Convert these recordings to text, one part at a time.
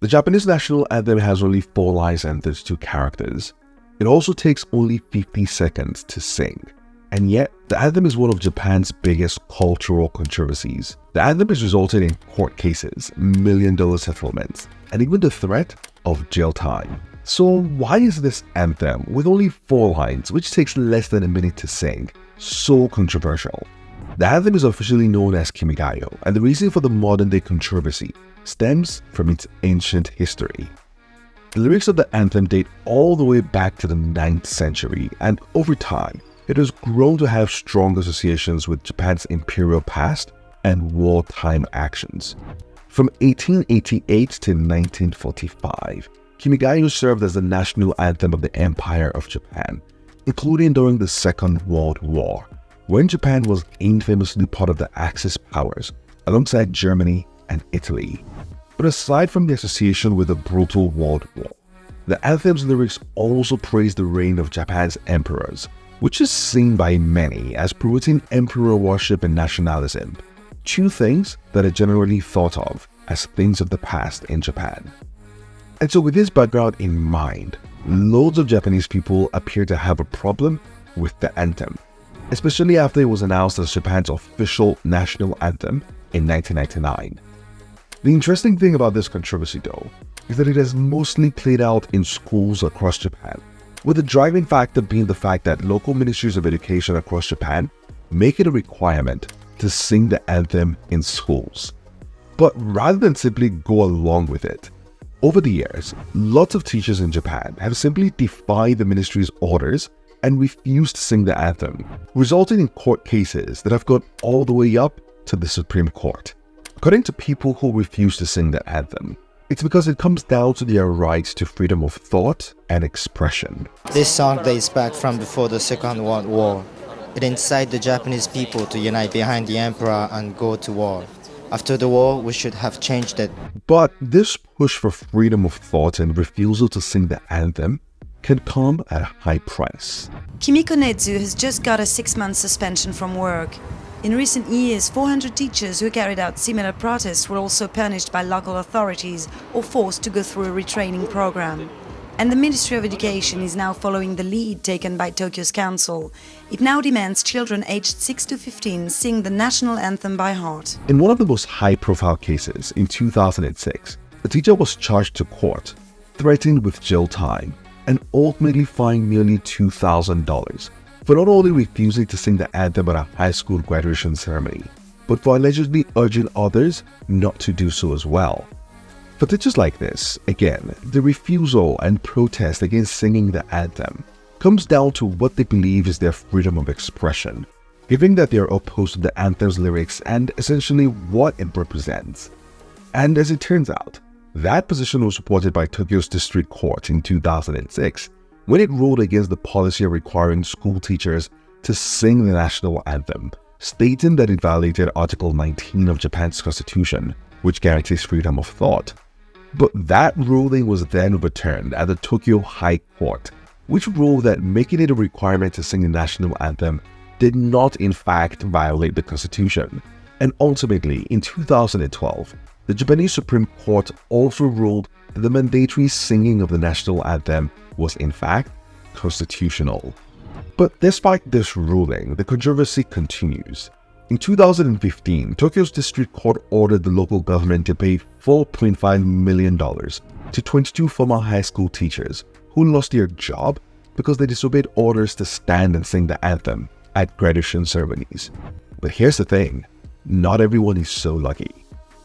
The Japanese national anthem has only 4 lines and 32 characters. It also takes only 50 seconds to sing. And yet, the anthem is one of Japan's biggest cultural controversies. The anthem has resulted in court cases, million-dollar settlements, and even the threat of jail time. So why is this anthem, with only 4 lines, which takes less than a minute to sing, so controversial? The anthem is officially known as Kimigayo, and the reason for the modern-day controversy stems from its ancient history. The lyrics of the anthem date all the way back to the 9th century, and over time, it has grown to have strong associations with Japan's imperial past and wartime actions. From 1888 to 1945, Kimigayo served as the national anthem of the Empire of Japan, including during the Second World War, when Japan was infamously part of the Axis powers, alongside Germany and Italy. But aside from the association with the brutal World War, the anthem's lyrics also praise the reign of Japan's emperors, which is seen by many as promoting emperor worship and nationalism, 2 things that are generally thought of as things of the past in Japan. And so with this background in mind, loads of Japanese people appear to have a problem with the anthem, especially after it was announced as Japan's official national anthem in 1999. The interesting thing about this controversy, though, is that it has mostly played out in schools across Japan, with the driving factor being the fact that local ministries of education across Japan make it a requirement to sing the anthem in schools. But rather than simply go along with it, over the years, lots of teachers in Japan have simply defied the ministry's orders and refused to sing the anthem, resulting in court cases that have gone all the way up to the Supreme Court. According to people who refuse to sing the anthem, it's because it comes down to their right to freedom of thought and expression. This song dates back from before the Second World War. It incited the Japanese people to unite behind the emperor and go to war. After the war, we should have changed it. But this push for freedom of thought and refusal to sing the anthem can come at a high price. Kimiko Netsu has just got a 6-month suspension from work. In recent years, 400 teachers who carried out similar protests were also punished by local authorities or forced to go through a retraining program. And the Ministry of Education is now following the lead taken by Tokyo's council. It now demands children aged 6 to 15 sing the national anthem by heart. In one of the most high-profile cases in 2006, a teacher was charged to court, threatened with jail time, and ultimately fined nearly $2,000 for not only refusing to sing the anthem at a high school graduation ceremony, but for allegedly urging others not to do so as well. For teachers like this, again, the refusal and protest against singing the anthem comes down to what they believe is their freedom of expression, given that they are opposed to the anthem's lyrics and essentially what it represents. And as it turns out, that position was supported by Tokyo's district court in 2006, when it ruled against the policy of requiring school teachers to sing the national anthem, stating that it violated Article 19 of Japan's constitution, which guarantees freedom of thought. But that ruling was then overturned at the Tokyo High Court, which ruled that making it a requirement to sing the national anthem did not in fact violate the constitution. And ultimately, in 2012, the Japanese Supreme Court also ruled that the mandatory singing of the national anthem was in fact constitutional. But despite this ruling, the controversy continues. In 2015, Tokyo's district court ordered the local government to pay $4.5 million to 22 former high school teachers who lost their job because they disobeyed orders to stand and sing the anthem at graduation ceremonies. But here's the thing, not everyone is so lucky.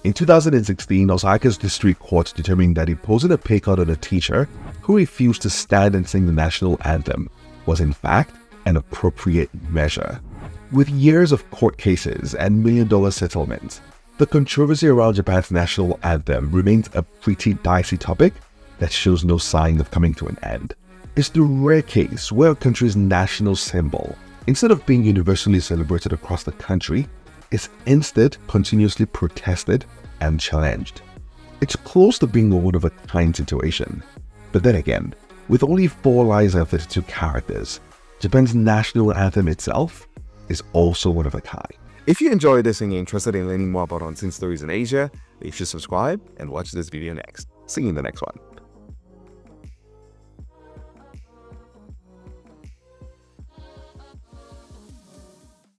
In 2016, Osaka's district court determined that imposing a pay cut on a teacher who refused to stand and sing the national anthem was in fact an appropriate measure. With years of court cases and million-dollar settlements, the controversy around Japan's national anthem remains a pretty dicey topic that shows no sign of coming to an end. It's the rare case where a country's national symbol, instead of being universally celebrated across the country, is instead continuously protested and challenged. It's close to being a one-of-a-kind situation. But then again, with only 4 lines and 32 characters, Japan's national anthem itself is also one of a kind. If you enjoyed this and you're interested in learning more about unseen stories in Asia, you should subscribe and watch this video next. See you in the next one.